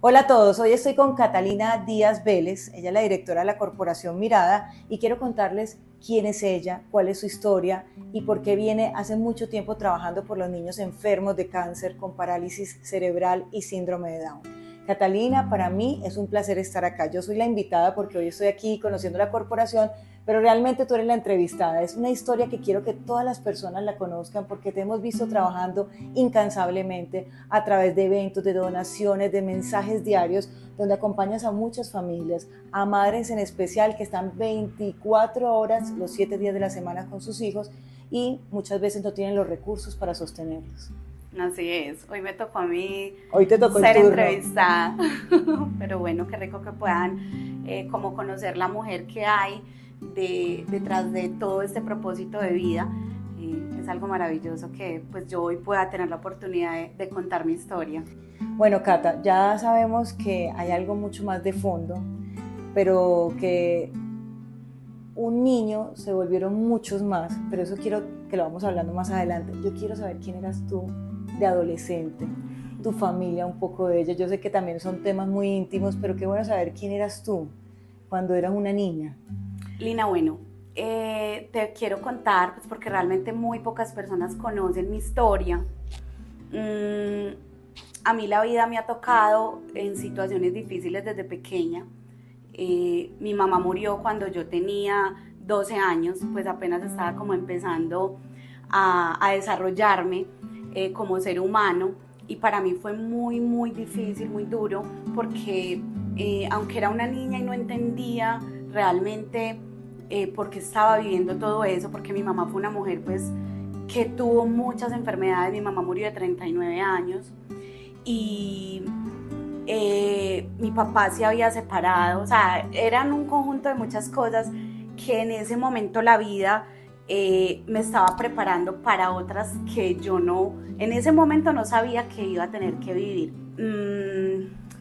Hola a todos, hoy estoy con Catalina Díaz Vélez, ella es la directora de la Corporación Mirada y quiero contarles quién es ella, cuál es su historia y por qué viene hace mucho tiempo trabajando por los niños enfermos de cáncer con parálisis cerebral y síndrome de Down. Catalina, para mí es un placer estar acá. Yo soy la invitada porque hoy estoy aquí conociendo la corporación, pero realmente tú eres la entrevistada. Es una historia que quiero que todas las personas la conozcan porque te hemos visto trabajando incansablemente a través de eventos, de donaciones, de mensajes diarios, donde acompañas a muchas familias, a madres en especial que están 24 horas, los 7 días de la semana con sus hijos y muchas veces no tienen los recursos para sostenerlos. Así es, hoy me tocó a mí Hoy te tocó el ser turno. entrevistada, pero bueno, qué rico que puedan como conocer la mujer que hay detrás de todo este propósito de vida. Es algo maravilloso que pues yo hoy pueda tener la oportunidad de contar mi historia. Bueno, Cata, ya sabemos que hay algo mucho más de fondo, pero que un niño se volvieron muchos más, pero eso quiero que lo vamos hablando más adelante. Yo quiero saber quién eras tú de adolescente, tu familia, un poco de ella. Yo sé que también son temas muy íntimos, pero qué bueno saber quién eras tú cuando eras una niña. Lina, bueno, te quiero contar, pues porque realmente muy pocas personas conocen mi historia. Mm, a mí la vida me ha tocado en situaciones difíciles desde pequeña. Mi mamá murió cuando yo tenía 12 años, pues apenas estaba como empezando a desarrollarme como ser humano, y para mí fue muy, muy difícil, muy duro, porque aunque era una niña y no entendía realmente por qué estaba viviendo todo eso, porque mi mamá fue una mujer pues que tuvo muchas enfermedades. Mi mamá murió de 39 años y mi papá se había separado, o sea, eran un conjunto de muchas cosas que en ese momento la vida me estaba preparando para otras que yo no, en ese momento no sabía que iba a tener que vivir.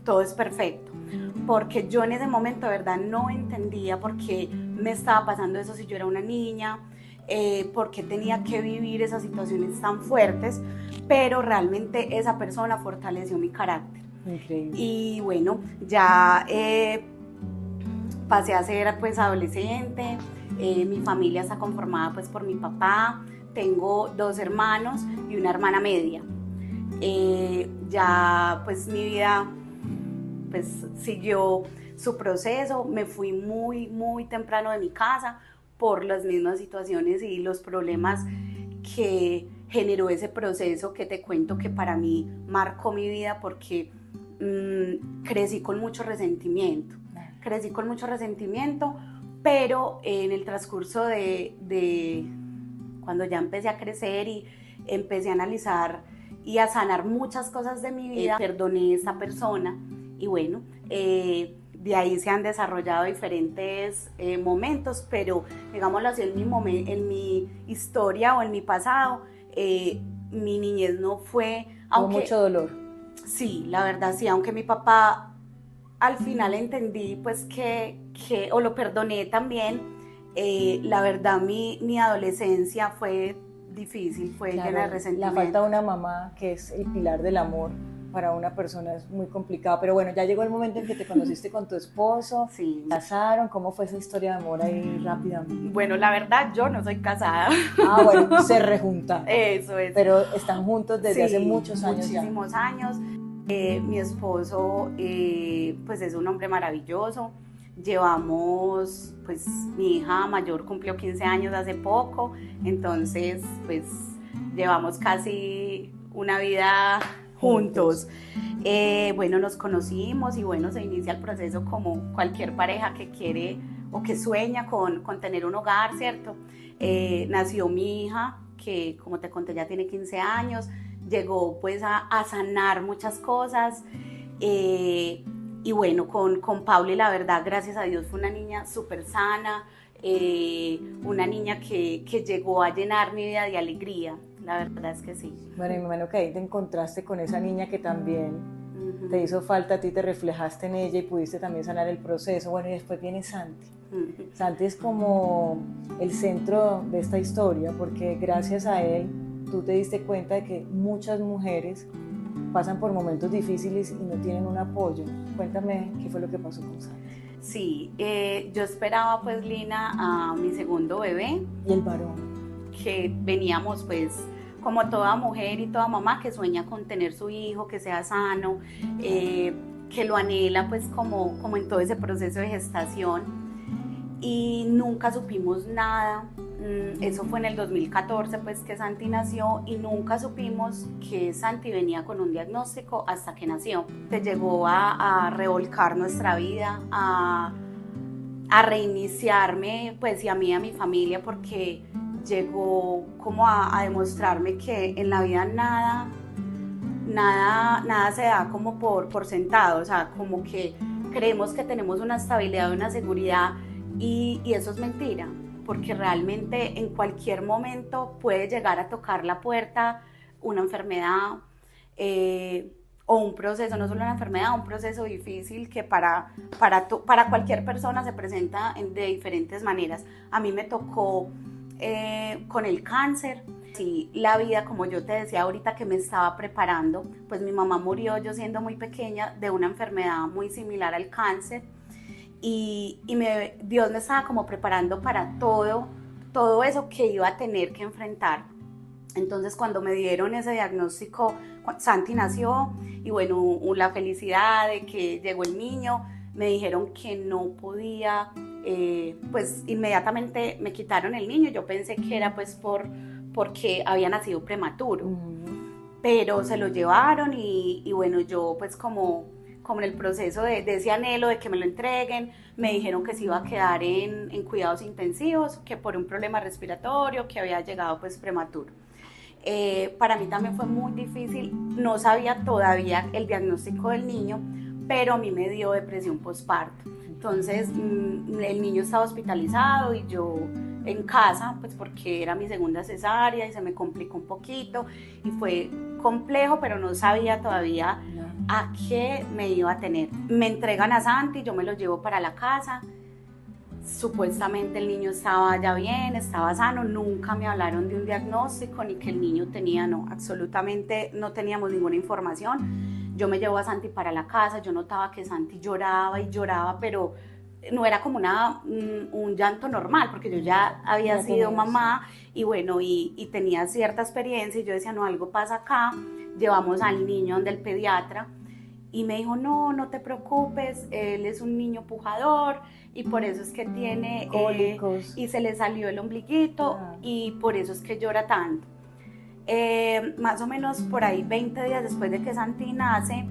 Todo es perfecto, porque yo en ese momento de verdad no entendía por qué me estaba pasando eso si yo era una niña, por qué tenía que vivir esas situaciones tan fuertes, pero realmente esa persona fortaleció mi carácter. Increíble. Y bueno, ya pasé a ser pues adolescente. Mi familia está conformada pues por mi papá, tengo dos hermanos y una hermana media. Ya pues mi vida pues siguió su proceso. Me fui muy, muy temprano de mi casa por las mismas situaciones y los problemas que generó ese proceso, que te cuento que para mí marcó mi vida, porque crecí con mucho resentimiento. Crecí con mucho resentimiento, pero en el transcurso de cuando ya empecé a crecer y empecé a analizar y a sanar muchas cosas de mi vida, perdoné a esta persona y bueno, de ahí se han desarrollado diferentes momentos, pero digámoslo así, en mi historia o en mi pasado, mi niñez no fue, Hubo aunque mucho dolor. sí, la verdad sí, aunque mi papá al final entendí pues o lo perdoné también, la verdad mi adolescencia fue difícil, fue llena de Claro, la falta resentimiento. de una mamá, que es el pilar del amor para una persona, es muy complicado. Pero bueno, ya llegó el momento en que te conociste con tu esposo, Sí. casaron, ¿cómo fue esa historia de amor ahí rápidamente? Bueno, la verdad yo no soy casada. Ah, bueno, se rejuntaron, Eso. pero están juntos desde hace Sí, muchos años ya. muchísimos años. Mi esposo pues es un hombre maravilloso. Llevamos, pues mi hija mayor cumplió 15 años hace poco, entonces pues llevamos casi una vida Juntos. juntos. Bueno, nos conocimos y bueno, se inicia el proceso como cualquier pareja que quiere o que sueña con tener un hogar, ¿cierto? Nació mi hija, que como te conté ya tiene 15 años, llegó pues a sanar muchas cosas. Y bueno, con Pauli la verdad, gracias a Dios, fue una niña súper sana, una niña que llegó a llenar mi vida de alegría, la verdad es que sí. Bueno, y me imagino que ahí te encontraste con esa niña que también te hizo falta a ti, te reflejaste en ella y pudiste también sanar el proceso. Bueno, y después viene Santi. Santi es como el centro de esta historia, porque gracias a él tú te diste cuenta de que muchas mujeres pasan por momentos difíciles y no tienen un apoyo. Cuéntame qué fue lo que pasó con Santi. Sí, yo esperaba pues, Lina, a mi segundo bebé. ¿Y el varón? Que veníamos pues como toda mujer y toda mamá que sueña con tener su hijo, que sea sano, que lo anhela pues como en todo ese proceso de gestación, y nunca supimos nada. Eso fue en el 2014 pues que Santi nació, y nunca supimos que Santi venía con un diagnóstico hasta que nació. Se llegó a revolcar nuestra vida, a reiniciarme pues, y a mí y a mi familia, porque llegó como a demostrarme que en la vida nada se da como por sentado, o sea, como que creemos que tenemos una estabilidad, una seguridad, y eso es mentira, porque realmente en cualquier momento puede llegar a tocar la puerta una enfermedad, o un proceso, no solo una enfermedad, un proceso difícil que para cualquier persona se presenta de diferentes maneras. A mí me tocó con el cáncer. Sí, la vida, como yo te decía ahorita que me estaba preparando, pues mi mamá murió yo siendo muy pequeña de una enfermedad muy similar al cáncer, y Dios me estaba como preparando para todo eso que iba a tener que enfrentar. Entonces cuando me dieron ese diagnóstico, Santi nació, y bueno, la felicidad de que llegó el niño, me dijeron que no podía, pues inmediatamente me quitaron el niño. Yo pensé que era pues porque había nacido prematuro, pero se lo llevaron, y bueno, yo pues como en el proceso de ese anhelo de que me lo entreguen, me dijeron que se iba a quedar en cuidados intensivos, que por un problema respiratorio, que había llegado pues prematuro. Para mí también fue muy difícil, no sabía todavía el diagnóstico del niño, pero a mí me dio depresión postparto. Entonces el niño estaba hospitalizado y yo en casa, pues porque era mi segunda cesárea y se me complicó un poquito y fue complejo, pero no sabía todavía a qué me iba a tener. Me entregan a Santi, yo me lo llevo para la casa. Supuestamente el niño estaba ya bien, estaba sano, nunca me hablaron de un diagnóstico ni que el niño tenía, no, absolutamente no teníamos ninguna información. Yo me llevo a Santi para la casa, yo notaba que Santi lloraba y lloraba, pero no era como un llanto normal, porque yo ya había sido mamá y bueno, y tenía cierta experiencia, y yo decía, no, algo pasa acá. Llevamos al niño donde el pediatra, y me dijo, no te preocupes, él es un niño pujador, y por eso es que tiene cólicos, y se le salió el ombliguito, y por eso es que llora tanto. Más o menos por ahí 20 días después de que Santi nace,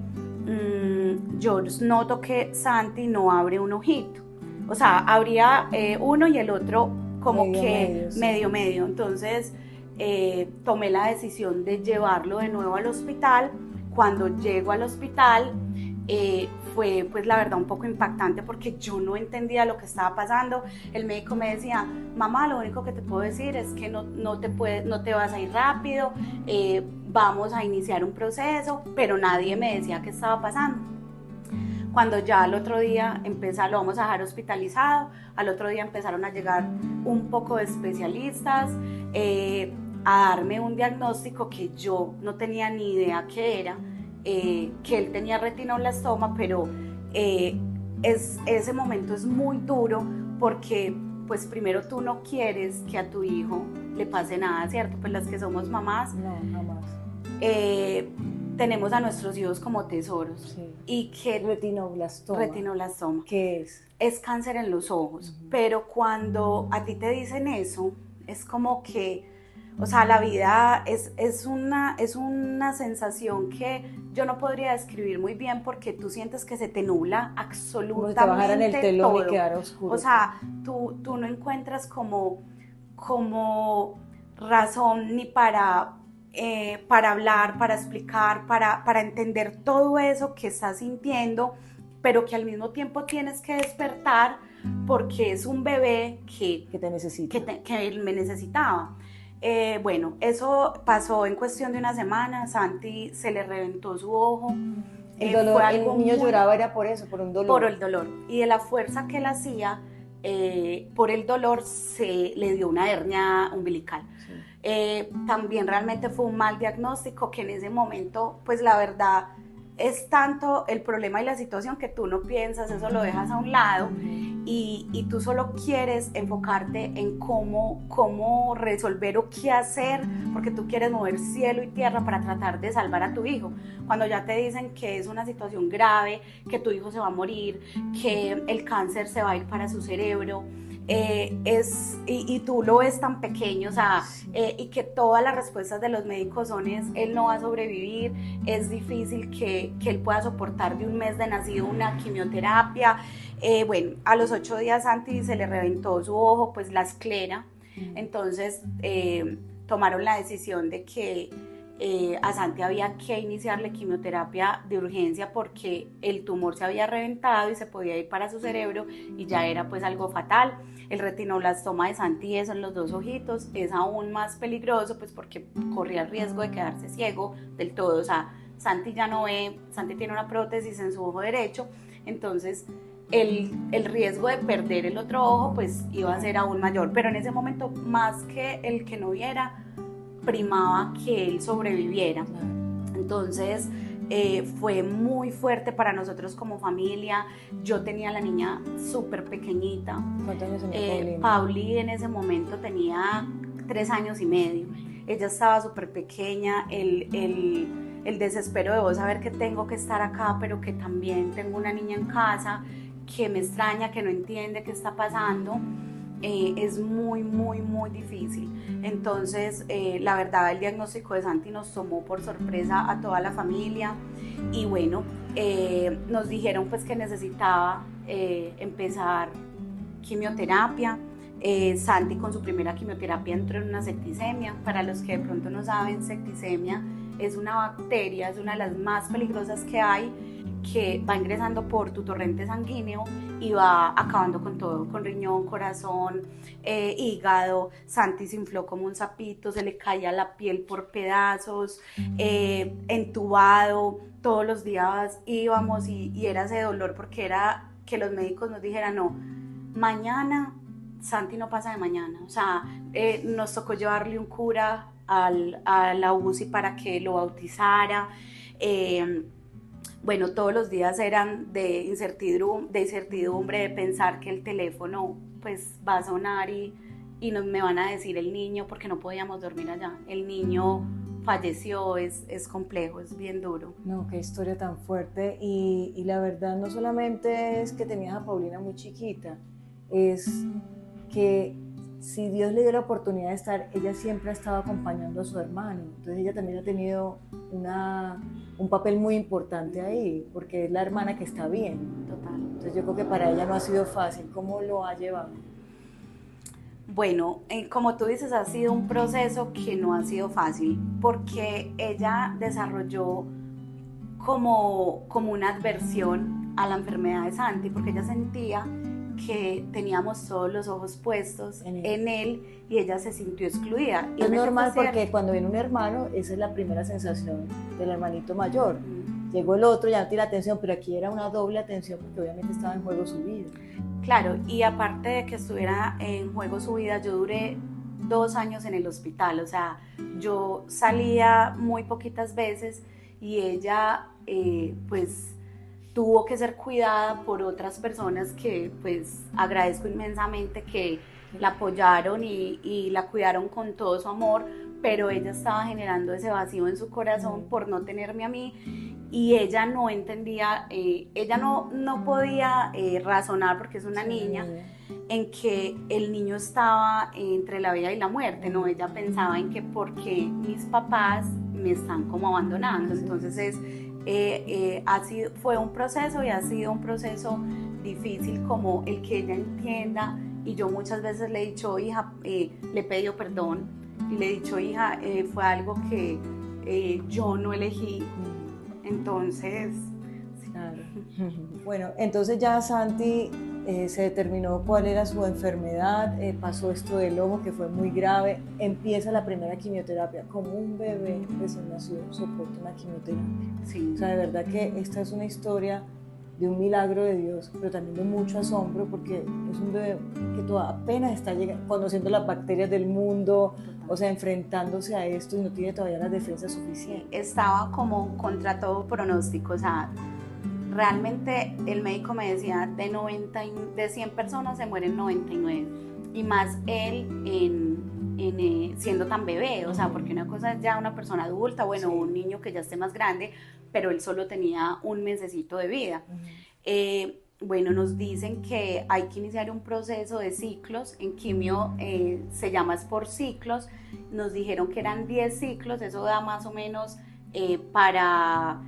yo noto que Santi no abre un ojito, o sea, abría uno y el otro como medio. Entonces tomé la decisión de llevarlo de nuevo al hospital. Cuando llego al hospital fue pues la verdad un poco impactante, porque yo no entendía lo que estaba pasando. El médico me decía, mamá, lo único que te puedo decir es que no te vas a ir rápido, vamos a iniciar un proceso, pero nadie me decía qué estaba pasando. Cuando ya al otro día lo vamos a dejar hospitalizado, al otro día empezaron a llegar un poco de especialistas a darme un diagnóstico que yo no tenía ni idea qué era, que él tenía retinoblastoma, pero ese momento es muy duro, porque pues primero tú no quieres que a tu hijo le pase nada, ¿cierto? Pues las que somos mamás, no, jamás. Tenemos a nuestros hijos como tesoros. Sí. Y que retinoblastoma. ¿Qué es? Es cáncer en los ojos, pero cuando a ti te dicen eso, es como que, o sea, la vida es una sensación que yo no podría describir muy bien, porque tú sientes que se te nubla absolutamente todo. Como si te bajaran el telón y quedara oscuro. O sea, tú no encuentras como razón ni para hablar, para explicar, para entender todo eso que estás sintiendo, pero que al mismo tiempo tienes que despertar, porque es un bebé que te necesita, que me necesitaba. Bueno, eso pasó en cuestión de una semana. Santi se le reventó su ojo. El dolor, el niño lloraba era por eso, por un dolor. Por el dolor. Y de la fuerza que él hacía, por el dolor se le dio una hernia umbilical. Sí. También realmente fue un mal diagnóstico que en ese momento, pues la verdad, es tanto el problema y la situación que tú no piensas, eso lo dejas a un lado y tú solo quieres enfocarte en cómo resolver o qué hacer, porque tú quieres mover cielo y tierra para tratar de salvar a tu hijo. Cuando ya te dicen que es una situación grave, que tu hijo se va a morir, que el cáncer se va a ir para su cerebro, y tú lo ves tan pequeño, o sea, y que todas las respuestas de los médicos son él no va a sobrevivir, es difícil que él pueda soportar de un mes de nacido una quimioterapia. Bueno, a los 8 días Santi se le reventó su ojo, pues la esclera, entonces tomaron la decisión de que a Santi había que iniciarle quimioterapia de urgencia porque el tumor se había reventado y se podía ir para su cerebro y ya era pues algo fatal. El retinoblastoma de Santi, eso en los 2 ojitos, es aún más peligroso pues porque corría el riesgo de quedarse ciego del todo. O sea, Santi ya no ve, Santi tiene una prótesis en su ojo derecho, entonces el riesgo de perder el otro ojo pues iba a ser aún mayor, pero en ese momento más que el que no viera, primaba que él sobreviviera. Entonces fue muy fuerte para nosotros como familia. Yo tenía a la niña súper pequeñita. ¿Cuántos años tenía Paulina? Pauli en ese momento tenía 3 años y medio. Ella estaba súper pequeña, el desespero de vos saber que tengo que estar acá, pero que también tengo una niña en casa que me extraña, que no entiende qué está pasando. Es muy, muy, muy difícil. Entonces, la verdad, el diagnóstico de Santi nos tomó por sorpresa a toda la familia y bueno, nos dijeron pues que necesitaba empezar quimioterapia. Santi con su primera quimioterapia entró en una septicemia. Para los que de pronto no saben, septicemia es una bacteria, es una de las más peligrosas que hay, que va ingresando por tu torrente sanguíneo y va acabando con todo, con riñón, corazón, hígado. Santi se infló como un sapito, se le caía la piel por pedazos, entubado, todos los días íbamos y era ese dolor porque era que los médicos nos dijeran, no, mañana Santi no pasa de mañana. O sea, nos tocó llevarle un cura a la UCI para que lo bautizara. Bueno, todos los días eran de incertidumbre, de pensar que el teléfono pues va a sonar y me van a decir el niño, porque no podíamos dormir allá. El niño falleció, es complejo, es bien duro. No, qué historia tan fuerte. Y la verdad no solamente es que tenías a Paulina muy chiquita, es que si Dios le dio la oportunidad de estar, ella siempre ha estado acompañando a su hermano. Entonces ella también ha tenido un papel muy importante ahí, porque es la hermana que está bien. Total. Entonces yo creo que para ella no ha sido fácil. ¿Cómo lo ha llevado? Bueno, como tú dices, ha sido un proceso que no ha sido fácil, porque ella desarrolló como una adversión a la enfermedad de Santi, porque ella sentía que teníamos todos los ojos puestos en él y ella se sintió excluida. Y es normal porque cuando viene un hermano, esa es la primera sensación del hermanito mayor. Llegó el otro, ya no tiene atención, pero aquí era una doble atención porque obviamente estaba en juego su vida. Claro, y aparte de que estuviera en juego su vida, yo duré 2 años en el hospital, o sea, yo salía muy poquitas veces y ella pues tuvo que ser cuidada por otras personas que pues agradezco inmensamente que la apoyaron y la cuidaron con todo su amor, pero ella estaba generando ese vacío en su corazón por no tenerme a mí y ella no entendía, ella no podía razonar, porque es una niña, en que el niño estaba entre la vida y la muerte, no, ella pensaba en que porque mis papás me están como abandonando, entonces fue un proceso y ha sido un proceso difícil como el que ella entienda, y yo muchas veces le he dicho, hija, le he pedido perdón y le he dicho, hija, fue algo que yo no elegí, entonces... Claro. Bueno, entonces ya Santi se determinó cuál era su enfermedad, pasó esto del ojo que fue muy grave, empieza la primera quimioterapia, como un bebé recién nacido soporta una quimioterapia. Sí. O sea, de verdad que esta es una historia de un milagro de Dios, pero también de mucho asombro, porque es un bebé que apenas está conociendo las bacterias del mundo, o sea, enfrentándose a esto y no tiene todavía las defensas suficientes. Estaba como contra todo pronóstico, o sea, realmente el médico me decía, de 100 personas se mueren 99, y más él siendo tan bebé, o sea, porque una cosa es ya una persona adulta, bueno, sí, un niño que ya esté más grande, pero él solo tenía un mesecito de vida. Bueno, nos dicen que hay que iniciar un proceso de ciclos, en quimio se llama por ciclos, nos dijeron que eran 10 ciclos, eso da más o menos para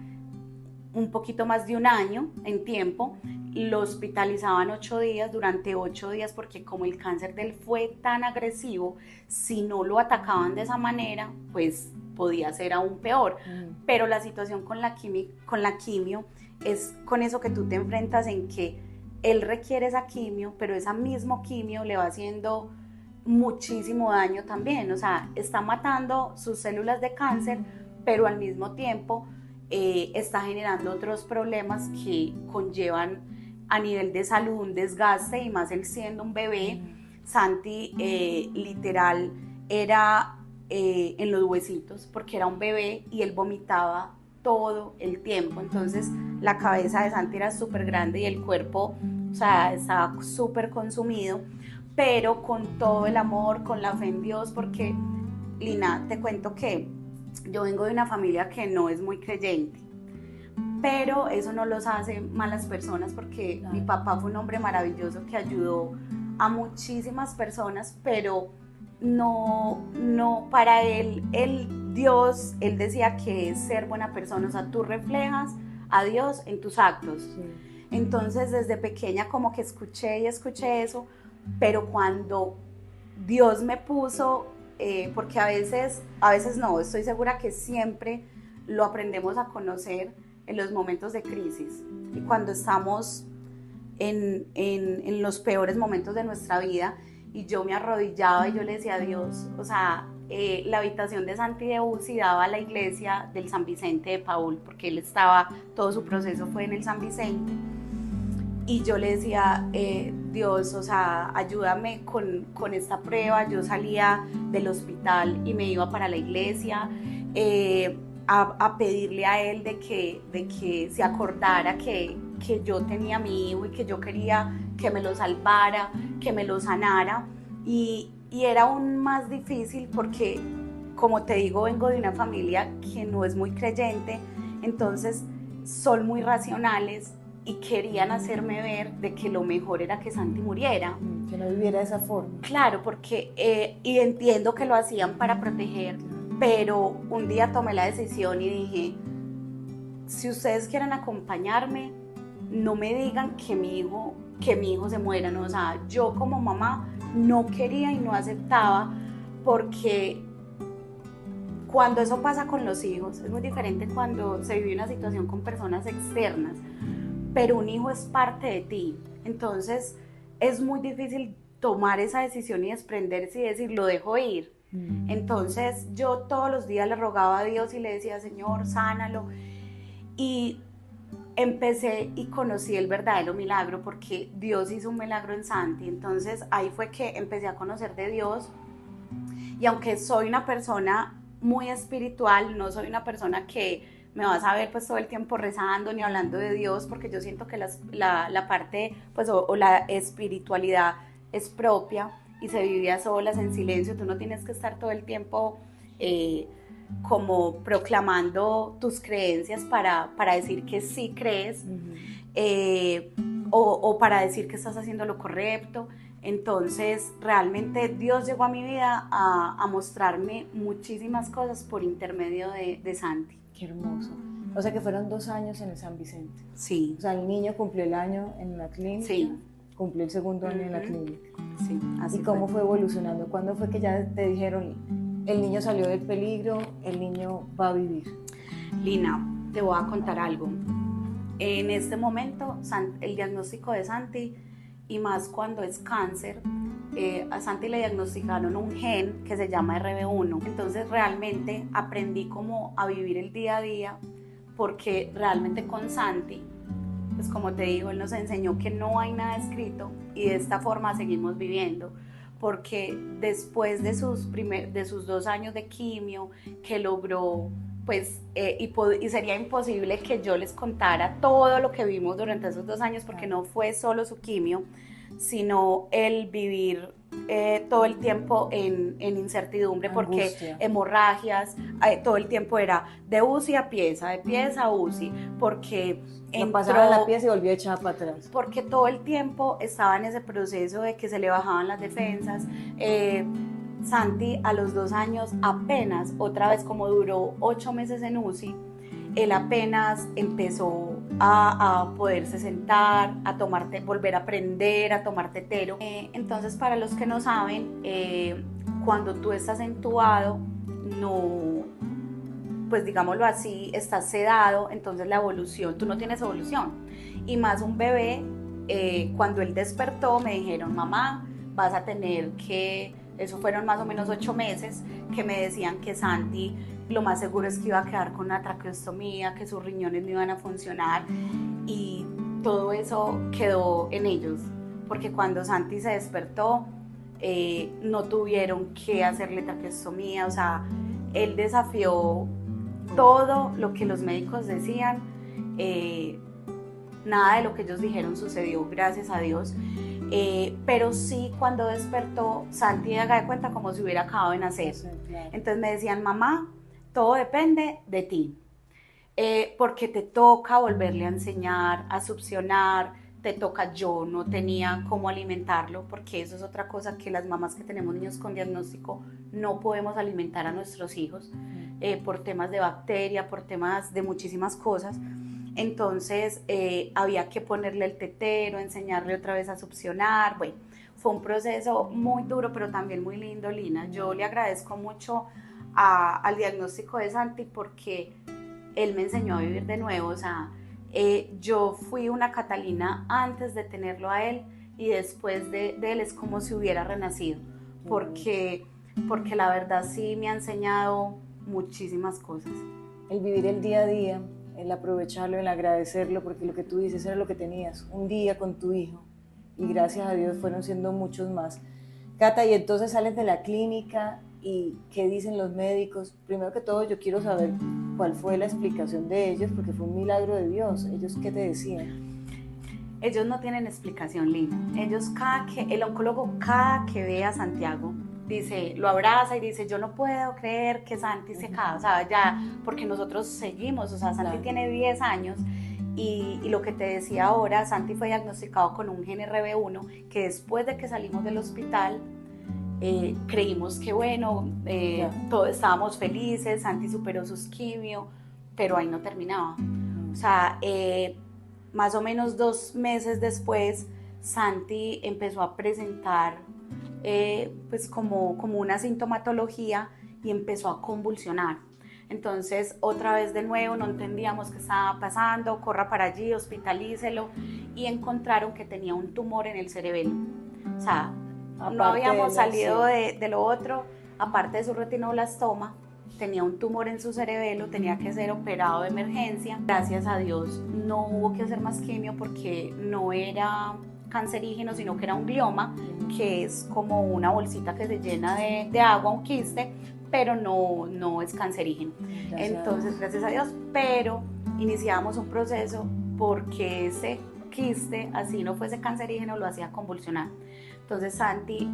un poquito más de un año en tiempo. Lo hospitalizaban 8 días, durante 8 días, porque como el cáncer de él fue tan agresivo, si no lo atacaban de esa manera, pues podía ser aún peor. Pero la situación con la quimio es con eso que tú te enfrentas, en que él requiere esa quimio, pero esa misma quimio le va haciendo muchísimo daño también, o sea, está matando sus células de cáncer, pero al mismo tiempo está generando otros problemas que conllevan a nivel de salud un desgaste, y más él siendo un bebé. Santi literal era en los huesitos, porque era un bebé y él vomitaba todo el tiempo, entonces la cabeza de Santi era súper grande y el cuerpo, o sea, estaba súper consumido, pero con todo el amor, con la fe en Dios, porque Lina, te cuento que yo vengo de una familia que no es muy creyente, pero eso no los hace malas personas, porque mi papá fue un hombre maravilloso que ayudó a muchísimas personas, pero no, para él, Dios, él decía que es ser buena persona, o sea, tú reflejas a Dios en tus actos. Sí. Entonces, desde pequeña como que escuché eso, pero cuando Dios me puso, porque a veces no, estoy segura que siempre lo aprendemos a conocer en los momentos de crisis, y cuando estamos en los peores momentos de nuestra vida, y yo me arrodillaba y yo le decía a Dios, o sea, la habitación de Santi de UCI daba a la iglesia del San Vicente de Paúl, porque él todo su proceso fue en el San Vicente, y yo le decía, Dios, o sea, ayúdame con esta prueba. Yo salía del hospital y me iba para la iglesia a pedirle a él de que se acordara que yo tenía a mi hijo y que yo quería que me lo salvara, que me lo sanara, y era aún más difícil porque, como te digo, vengo de una familia que no es muy creyente, entonces son muy racionales y querían hacerme ver de que lo mejor era que Santi muriera. Que no viviera de esa forma. Claro, porque, y entiendo que lo hacían para proteger, pero un día tomé la decisión y dije, si ustedes quieren acompañarme, no me digan que mi hijo se muera, ¿no? O sea, yo como mamá no quería y no aceptaba, porque cuando eso pasa con los hijos, es muy diferente cuando se vive una situación con personas externas, pero un hijo es parte de ti, entonces es muy difícil tomar esa decisión y desprenderse y decir, lo dejo ir. Entonces yo todos los días le rogaba a Dios y le decía, Señor, sánalo, y empecé y conocí el verdadero milagro, porque Dios hizo un milagro en Santi. Entonces ahí fue que empecé a conocer de Dios, y aunque soy una persona muy espiritual, no soy una persona que me vas a ver pues todo el tiempo rezando ni hablando de Dios, porque yo siento que la parte pues o la espiritualidad es propia y se vive a solas, en silencio. Tú no tienes que estar todo el tiempo como proclamando tus creencias para decir que sí crees, o para decir que estás haciendo lo correcto. Entonces realmente Dios llegó a mi vida a mostrarme muchísimas cosas por intermedio de Santi. Qué hermoso. O sea que fueron 2 años en el San Vicente. Sí. O sea, el niño cumplió el año en la clínica. Sí. Cumplió el segundo año en la clínica. Sí, así ¿Y cómo fue evolucionando? ¿Cuándo fue que ya te dijeron, el niño salió del peligro, el niño va a vivir? Lina, te voy a contar algo. En este momento, el diagnóstico de Santi, y más cuando es cáncer, a Santi le diagnosticaron un gen que se llama RB1. Entonces realmente aprendí como a vivir el día a día, porque realmente con Santi pues como te digo, él nos enseñó que no hay nada escrito y de esta forma seguimos viviendo, porque después de sus 2 años de quimio que logró, pues, y sería imposible que yo les contara todo lo que vimos durante esos 2 años, porque no fue solo su quimio, sino el vivir todo el tiempo en incertidumbre, porque Angustia. hemorragias, todo el tiempo era de UCI a pieza, de pieza a UCI, porque Lo pasaba la pieza y volvía echada para atrás. porque todo el tiempo estaba en ese proceso de que se le bajaban las defensas. Santi a los 2 años apenas, otra vez como duró 8 meses en UCI, él apenas empezó a poderse sentar, a volver a aprender, a tomar tetero. Entonces, para los que no saben, cuando tú estás entubado, no, pues digámoslo así, estás sedado, entonces la evolución, tú no tienes evolución. Y más un bebé, cuando él despertó me dijeron, mamá, vas a tener que, eso fueron más o menos 8 meses, que me decían que Santi lo más seguro es que iba a quedar con una traqueostomía, que sus riñones no iban a funcionar, y todo eso quedó en ellos, porque cuando Santi se despertó, no tuvieron que hacerle traqueostomía, o sea, él desafió todo lo que los médicos decían, nada de lo que ellos dijeron sucedió, gracias a Dios. Pero sí, cuando despertó, Santi haga de cuenta como si hubiera acabado de nacer. Sí, claro. Entonces me decían, mamá, todo depende de ti, porque te toca volverle a enseñar a succionar, te toca. Yo no tenía cómo alimentarlo, porque eso es otra cosa, que las mamás que tenemos niños con diagnóstico no podemos alimentar a nuestros hijos, por temas de bacteria, por temas de muchísimas cosas. Entonces había que ponerle el tetero, enseñarle otra vez a succionar. Bueno, fue un proceso muy duro, pero también muy lindo, Lina. Yo le agradezco mucho al diagnóstico de Santi, porque él me enseñó a vivir de nuevo. O sea, yo fui una Catalina antes de tenerlo a él, y después de él es como si hubiera renacido, porque la verdad sí me ha enseñado muchísimas cosas. El vivir el día a día, el aprovecharlo, el agradecerlo, porque lo que tú dices era lo que tenías, un día con tu hijo, y gracias a Dios fueron siendo muchos más. Cata, y entonces sales de la clínica, y ¿qué dicen los médicos? Primero que todo, yo quiero saber cuál fue la explicación de ellos, porque fue un milagro de Dios. ¿Ellos qué te decían? Ellos no tienen explicación, Lina. Ellos, el oncólogo, cada que ve a Santiago, dice, lo abraza y dice, yo no puedo creer que Santi se casa, o sea, ya, porque nosotros seguimos, o sea, Santi tiene 10 años, y lo que te decía ahora, Santi fue diagnosticado con un GNRB1, que después de que salimos del hospital, creímos que bueno, todos estábamos felices, Santi superó sus quimio, pero ahí no terminaba. O sea, más o menos 2 meses después, Santi empezó a presentar pues como una sintomatología, y empezó a convulsionar. Entonces, otra vez de nuevo, no entendíamos qué estaba pasando, corra para allí, hospitalícelo, y encontraron que tenía un tumor en el cerebelo. O sea, aparte no habíamos salido de lo otro, aparte de su retinoblastoma, tenía un tumor en su cerebelo, tenía que ser operado de emergencia. Gracias a Dios no hubo que hacer más quimio, porque no era cancerígeno, sino que era un glioma, que es como una bolsita que se llena de agua, un quiste, pero no es cancerígeno. Entonces, gracias a Dios, pero iniciamos un proceso, porque ese quiste, así no fuese cancerígeno, lo hacía convulsionar. Entonces, Santi,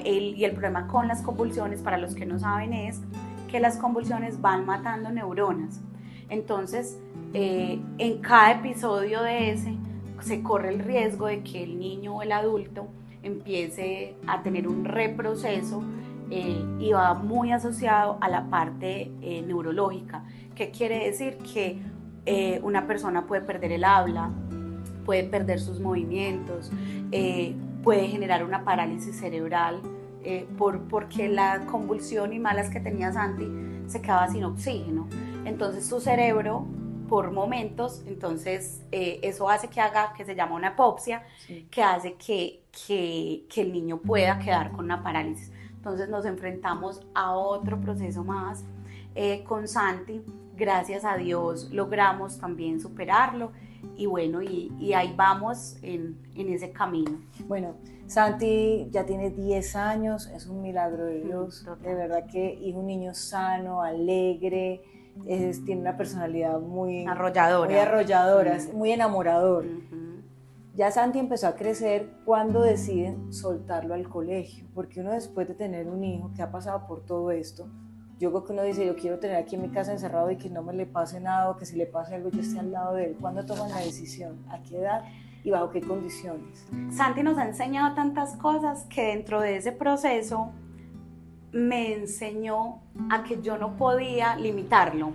y el problema con las convulsiones, para los que no saben, es que las convulsiones van matando neuronas. Entonces, en cada episodio de ese, se corre el riesgo de que el niño o el adulto empiece a tener un reproceso, y va muy asociado a la parte neurológica. ¿Qué quiere decir? Que una persona puede perder el habla, puede perder sus movimientos, puede generar una parálisis cerebral, porque la convulsión y malas que tenía Santi se quedaba sin oxígeno. Entonces su cerebro, por momentos, entonces eso hace que se llama una hipopsia, sí, que hace que el niño pueda quedar con una parálisis. Entonces nos enfrentamos a otro proceso más con Santi. Gracias a Dios logramos también superarlo, bueno, y ahí vamos en ese camino. Bueno, Santi ya tiene 10 años, es un milagro de Dios, de verdad que es un niño sano, alegre, tiene una personalidad muy arrolladora, es muy enamorador. Ya Santi empezó a crecer cuando deciden soltarlo al colegio, porque uno después de tener un hijo que ha pasado por todo esto, yo creo que uno dice, yo quiero tener aquí en mi casa encerrado y que no me le pase nada, o que si le pase algo yo esté al lado de él. ¿Cuándo toman la decisión? ¿A qué edad? ¿Y bajo qué condiciones? Santi nos ha enseñado tantas cosas que dentro de ese proceso me enseñó a que yo no podía limitarlo,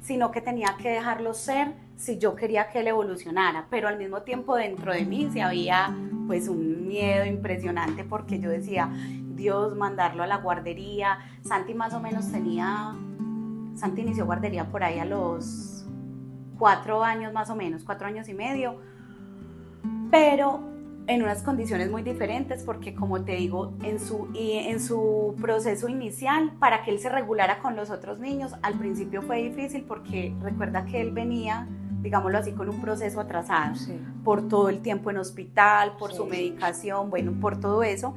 sino que tenía que dejarlo ser si yo quería que él evolucionara, pero al mismo tiempo dentro de mí sí había pues un miedo impresionante, porque yo decía, Dios, mandarlo a la guardería. Santi más o menos Santi inició guardería por ahí a los 4 años más o menos, 4 años y medio, pero en unas condiciones muy diferentes, porque como te digo, en su proceso inicial, para que él se regulara con los otros niños, al principio fue difícil porque recuerda que él venía, digámoslo así, con un proceso atrasado, por todo el tiempo en hospital, por su medicación, bueno, por todo eso.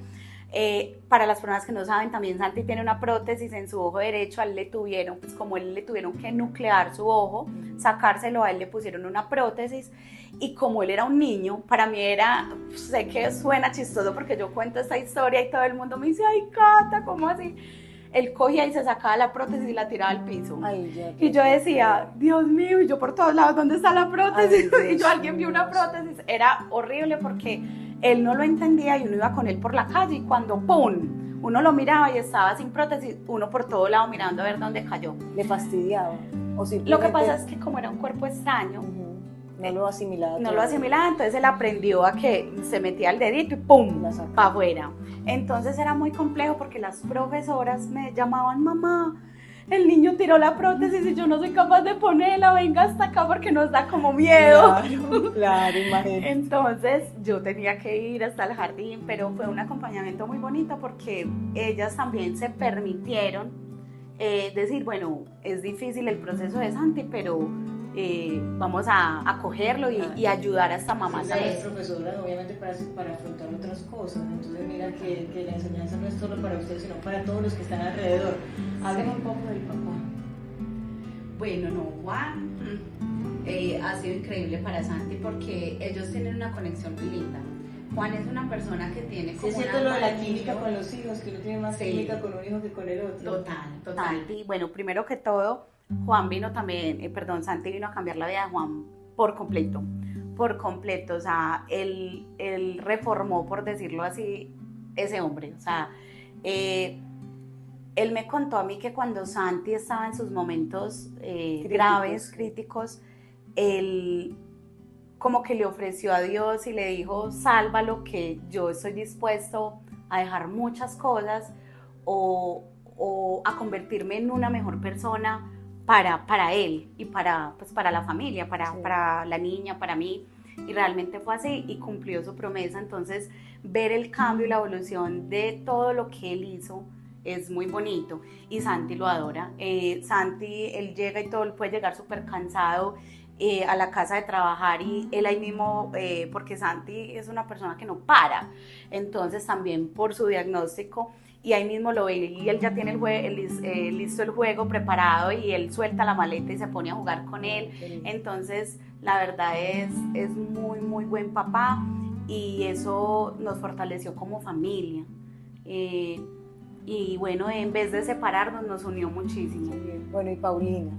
Para las personas que no saben, también Santi tiene una prótesis en su ojo derecho. A él le tuvieron, pues como él le tuvieron que nuclear su ojo, sacárselo, a él le pusieron una prótesis, y como él era un niño, para mí era, sé que suena chistoso porque yo cuento esta historia y todo el mundo me dice, ay Cata, ¿cómo así? Él cogía y se sacaba la prótesis y la tiraba al piso. Y yo decía, Dios mío, y yo por todos lados, ¿dónde está la prótesis? Y yo, alguien vio una prótesis. Era horrible porque él no lo entendía y uno iba con él por la calle y cuando ¡pum! Uno lo miraba y estaba sin prótesis, uno por todo lado mirando a ver dónde cayó. ¿Le fastidiaba? Lo que pasa es que como era un cuerpo extraño, no lo asimilaba. No lo asimilaba, entonces él aprendió a que se metía el dedito y ¡pum! Para afuera. Entonces era muy complejo porque las profesoras me llamaban, mamá, el niño tiró la prótesis y yo no soy capaz de ponerla, venga hasta acá porque nos da como miedo. Claro, imagínate. Entonces yo tenía que ir hasta el jardín, pero fue un acompañamiento muy bonito porque ellas también se permitieron decir, bueno, es difícil el proceso de Santi, pero vamos a acogerlo y ayudar a esta mamá. Sí, las profesoras obviamente para afrontar otras cosas, entonces mira que la enseñanza no es solo para ustedes, sino para todos los que están alrededor. Háblame un poco del papá. Bueno, no, Juan ha sido increíble para Santi porque ellos tienen una conexión muy linda. Juan es una persona que tiene como es cierto lo de la química con los hijos, que uno tiene más química con un hijo que con el otro. Total. Y bueno, primero que todo, Juan vino también, Santi vino a cambiar la vida de Juan por completo, o sea, él reformó, por decirlo así, ese hombre, o sea, él me contó a mí que cuando Santi estaba en sus momentos graves, críticos, él como que le ofreció a Dios y le dijo, sálvalo, que yo estoy dispuesto a dejar muchas cosas o a convertirme en una mejor persona para él y para la familia, para la niña, para mí. Y realmente fue así y cumplió su promesa. Entonces, ver el cambio y la evolución de todo lo que él hizo es muy bonito y Santi lo adora. Santi, él llega y todo, él puede llegar súper cansado a la casa de trabajar y él ahí mismo, porque Santi es una persona que no para, entonces también por su diagnóstico, y ahí mismo lo ve y él ya tiene listo el juego preparado y él suelta la maleta y se pone a jugar con él. Entonces la verdad es muy muy buen papá y eso nos fortaleció como familia. Y bueno, en vez de separarnos nos unió muchísimo. Bueno, y Paulina.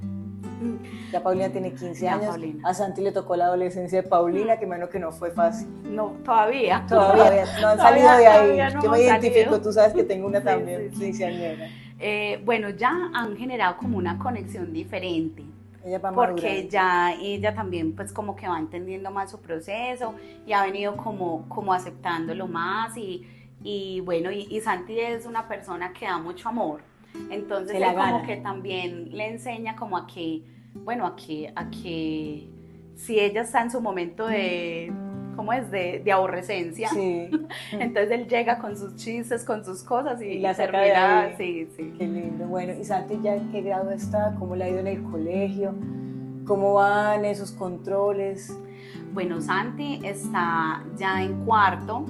Ya Paulina tiene 15 años. Paulina. A Santi le tocó la adolescencia de Paulina, que menos que no fue fácil. No, todavía no han salido de ahí. No yo me identifico, salido. Tú sabes que tengo una también, quinceañera. Bueno, ya han generado como una conexión diferente. Ella va porque madurando. ya ella también pues como que va entendiendo más su proceso y ha venido como aceptándolo más y bueno, y Santi es una persona que da mucho amor. Entonces él como que también le enseña como a que si ella está en su momento de, ¿cómo es? De aborrecencia, sí. Entonces él llega con sus chistes, con sus cosas y la saca termina, de ahí. Sí. Qué lindo. Bueno, ¿y Santi ya en qué grado está? ¿Cómo le ha ido en el colegio? ¿Cómo van esos controles? Bueno, Santi está ya en cuarto.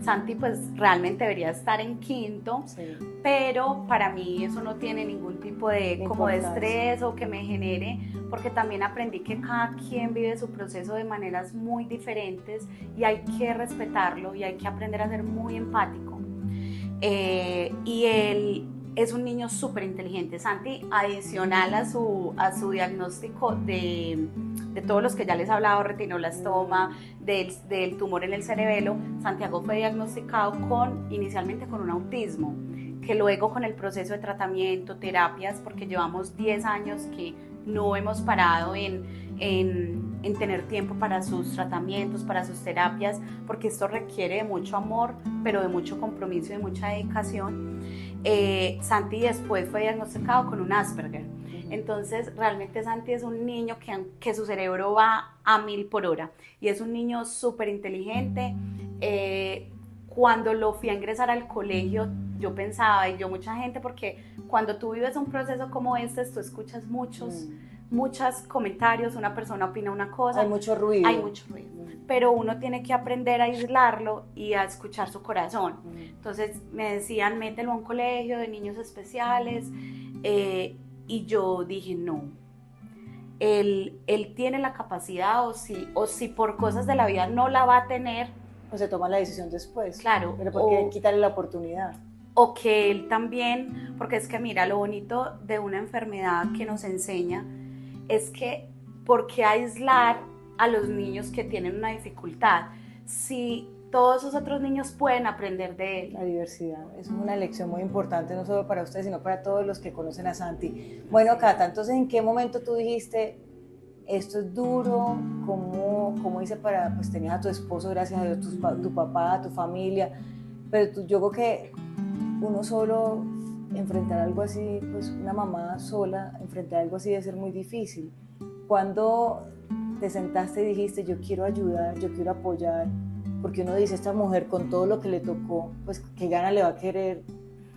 Santi pues realmente debería estar en quinto, Sí. pero para mí eso no tiene ningún tipo de como de estrés o que me genere, porque también aprendí que cada quien vive su proceso de maneras muy diferentes y hay que respetarlo y hay que aprender a ser muy empático. Y él es un niño súper inteligente. Santi, adicional a su diagnóstico de todos los que ya les he hablado, retinoblastoma, del tumor en el cerebelo, Santiago fue diagnosticado inicialmente con un autismo, que luego con el proceso de tratamiento, terapias, porque llevamos 10 años que no hemos parado en tener tiempo para sus tratamientos, para sus terapias, porque esto requiere de mucho amor, pero de mucho compromiso y de mucha dedicación. Santi después fue diagnosticado con un Asperger. Entonces, realmente Santi es un niño que su cerebro va a 1000 por hora y es un niño súper inteligente. Cuando lo fui a ingresar al colegio, yo pensaba, y yo mucha gente, porque cuando tú vives un proceso como este, tú escuchas muchos comentarios, una persona opina una cosa. Hay mucho ruido. Hay mucho ruido. Pero uno tiene que aprender a aislarlo y a escuchar su corazón. Entonces me decían, mételo a un colegio de niños especiales. Y yo dije, no. Él tiene la capacidad, o si por cosas de la vida no la va a tener, O se toma la decisión después. Claro. Pero ¿por qué quitarle la oportunidad? O que él también, porque es que mira, lo bonito de una enfermedad que nos enseña es que, ¿por qué aislar a los niños que tienen una dificultad? Si todos esos otros niños pueden aprender de él. La diversidad es una lección muy importante, no solo para ustedes, sino para todos los que conocen a Santi. Bueno, Cata, entonces, ¿en qué momento tú dijiste, esto es duro? ¿Cómo hice para, pues tenías a tu esposo, gracias a Dios, tu papá, tu familia, pero yo creo que uno solo enfrentar algo así, pues una mamá sola, enfrentar algo así debe ser muy difícil. ¿Cuándo te sentaste y dijiste, yo quiero ayudar, yo quiero apoyar? Porque uno dice, esta mujer con todo lo que le tocó, pues qué gana le va a querer,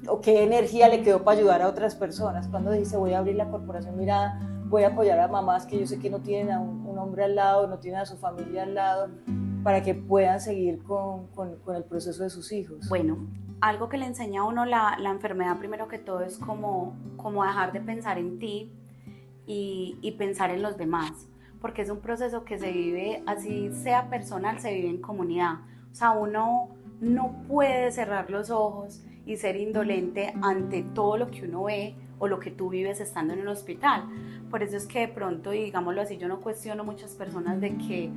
o qué energía le quedó para ayudar a otras personas. Cuando dice, voy a abrir la Corporación Mirada, voy a apoyar a mamás que yo sé que no tienen a un hombre al lado, no tienen a su familia al lado, para que puedan seguir con el proceso de sus hijos. Bueno, algo que le enseña a uno la enfermedad, primero que todo, es como dejar de pensar en ti y pensar en los demás, porque es un proceso que se vive, así sea personal, se vive en comunidad. O sea, uno no puede cerrar los ojos y ser indolente ante todo lo que uno ve o lo que tú vives estando en un hospital. Por eso es que de pronto, y digámoslo así, yo no cuestiono muchas personas de que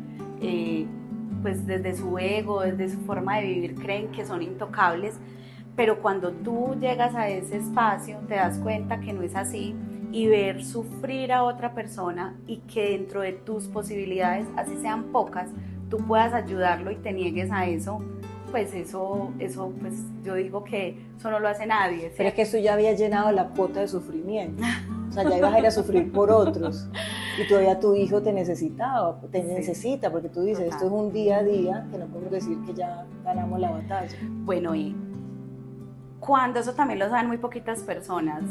pues desde su ego, desde su forma de vivir, creen que son intocables, pero cuando tú llegas a ese espacio te das cuenta que no es así, y ver sufrir a otra persona y que dentro de tus posibilidades, así sean pocas, tú puedas ayudarlo y te niegues a eso, pues eso pues yo digo que eso no lo hace nadie, ¿cierto? Pero es que eso ya había llenado la cuota de sufrimiento. O sea, ya ibas a ir a sufrir por otros. Y todavía tu hijo te necesitaba, te necesita, porque tú dices, esto es un día a día, que no podemos decir que ya ganamos la batalla. Bueno, y cuando eso también lo saben muy poquitas personas,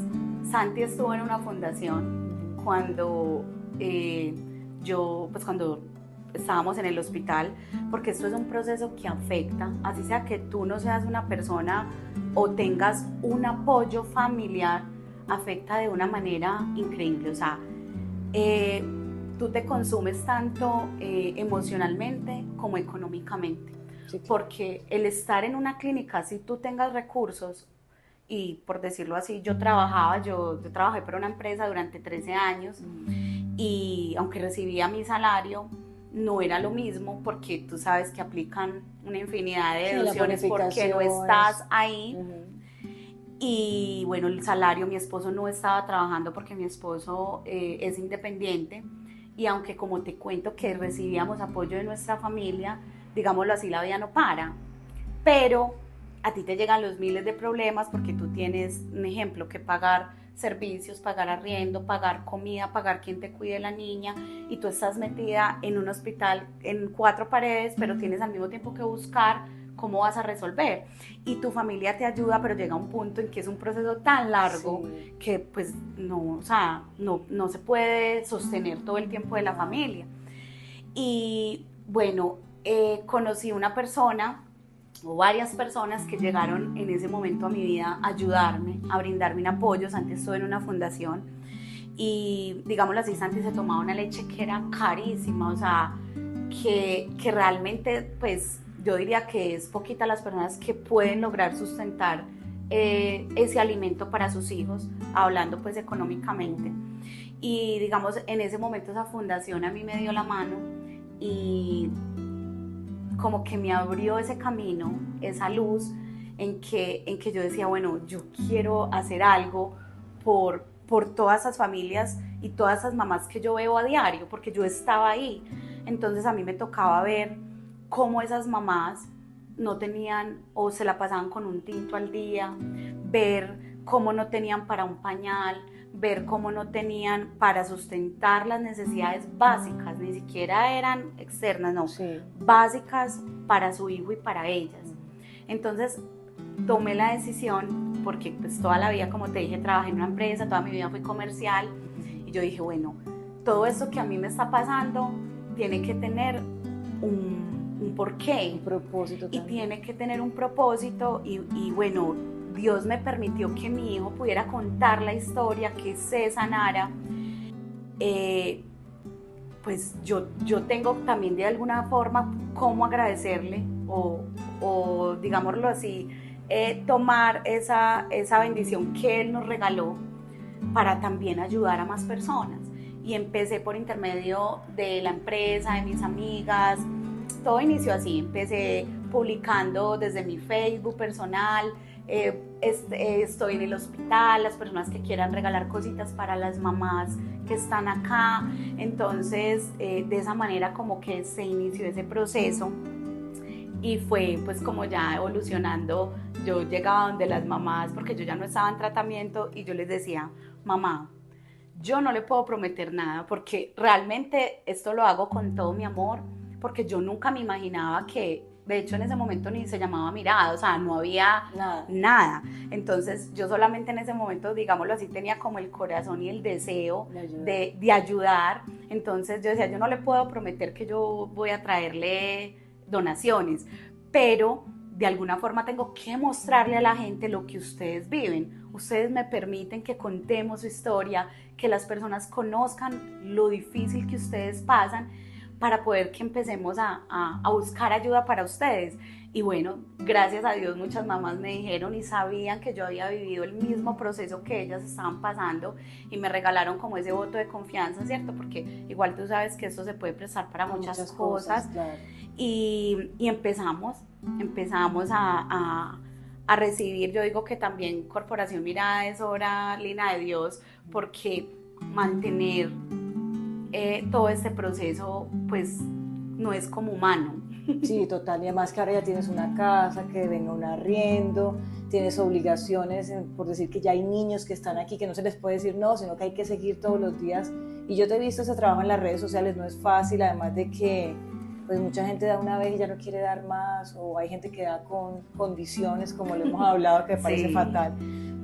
Santi estuvo en una fundación cuando cuando estábamos en el hospital, porque esto es un proceso que afecta, así sea que tú no seas una persona o tengas un apoyo familiar, afecta de una manera increíble. O sea, tú te consumes tanto emocionalmente como económicamente. Sí. Porque el estar en una clínica, si tú tengas recursos, y por decirlo así, yo trabajé para una empresa durante 13 años y aunque recibía mi salario, no era lo mismo, porque tú sabes que aplican una infinidad de deducciones porque no estás ahí. Y bueno, el salario, mi esposo no estaba trabajando porque mi esposo es independiente, y aunque, como te cuento, que recibíamos apoyo de nuestra familia, digámoslo así, la vida no para, pero a ti te llegan los miles de problemas porque tú tienes, un ejemplo, que pagar servicios, pagar arriendo, pagar comida, pagar quien te cuide la niña, y tú estás metida en un hospital en 4 paredes, pero tienes al mismo tiempo que buscar cómo vas a resolver, y tu familia te ayuda, pero llega un punto en que es un proceso tan largo, sí, que pues no, o sea, no se puede sostener todo el tiempo de la familia. Y Bueno, conocí una persona o varias personas que llegaron en ese momento a mi vida a ayudarme, a brindarme un apoyo. Santi estuvo en una fundación y, digámoslo así, Santi se tomaba una leche que era carísima, o sea, que realmente, pues, yo diría que es poquita las personas que pueden lograr sustentar ese alimento para sus hijos, hablando pues económicamente. Y digamos, en ese momento esa fundación a mí me dio la mano y como que me abrió ese camino, esa luz en que yo decía, bueno, yo quiero hacer algo por todas esas familias y todas esas mamás que yo veo a diario, porque yo estaba ahí. Entonces a mí me tocaba ver cómo esas mamás no tenían o se la pasaban con un tinto al día, ver cómo no tenían para un pañal, ver cómo no tenían para sustentar las necesidades básicas, ni siquiera eran externas, no, sí, básicas para su hijo y para ellas. Entonces tomé la decisión, porque pues toda la vida, como te dije, trabajé en una empresa, toda mi vida fui comercial, y yo dije, bueno, todo esto que a mí me está pasando tiene que tener un porqué, un propósito y tiene que tener un propósito, y bueno, Dios me permitió que mi hijo pudiera contar la historia, que se sanara. Pues yo tengo también de alguna forma cómo agradecerle o digámoslo así, tomar esa bendición que Él nos regaló para también ayudar a más personas. Y empecé por intermedio de la empresa, de mis amigas. Todo inició así, empecé publicando desde mi Facebook personal, estoy en el hospital, las personas que quieran regalar cositas para las mamás que están acá. Entonces de esa manera como que se inició ese proceso y fue pues como ya evolucionando. Yo llegaba donde las mamás, porque yo ya no estaba en tratamiento, y yo les decía, mamá, yo no le puedo prometer nada porque realmente esto lo hago con todo mi amor, porque yo nunca me imaginaba que, de hecho en ese momento ni se llamaba Mirada, o sea, no había nada. Entonces yo solamente en ese momento, digámoslo así, tenía como el corazón y el deseo de ayudar. Entonces yo decía, yo no le puedo prometer que yo voy a traerle donaciones, pero de alguna forma tengo que mostrarle a la gente lo que ustedes viven. Ustedes me permiten que contemos su historia, que las personas conozcan lo difícil que ustedes pasan, para poder que empecemos a buscar ayuda para ustedes. Y bueno, gracias a Dios muchas mamás me dijeron y sabían que yo había vivido el mismo proceso que ellas estaban pasando, y me regalaron como ese voto de confianza, ¿cierto? Porque igual tú sabes que esto se puede prestar para muchas cosas. Claro. Y empezamos a recibir. Yo digo que también Corporación Mirada es obra, Lina, de Dios, porque mantener todo este proceso pues no es como humano. Sí, total, y además que ahora ya tienes una casa, que venga un arriendo, tienes obligaciones, por decir que ya hay niños que están aquí, que no se les puede decir no, sino que hay que seguir todos los días. Y yo te he visto ese trabajo en las redes sociales, no es fácil, además de que pues mucha gente da una vez y ya no quiere dar más, o hay gente que da con condiciones, como lo hemos hablado, que me parece fatal.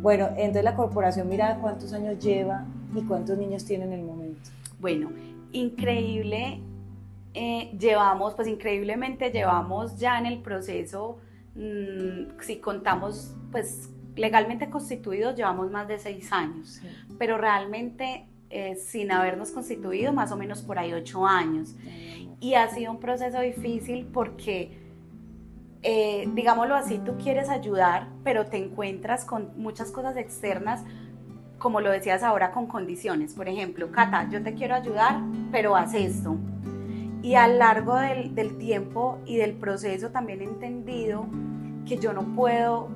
Bueno, entonces la Corporación Mirada, ¿cuántos años lleva y cuántos niños tiene en el momento? Bueno, increíble, increíblemente llevamos ya en el proceso, si contamos, pues legalmente constituidos llevamos más de 6 años, pero realmente sin habernos constituido más o menos por ahí 8 años. Y ha sido un proceso difícil porque, digámoslo así, tú quieres ayudar, pero te encuentras con muchas cosas externas, como lo decías ahora, con condiciones. Por ejemplo, Cata, yo te quiero ayudar, pero haz esto. Y a lo largo del tiempo y del proceso también he entendido que yo no puedo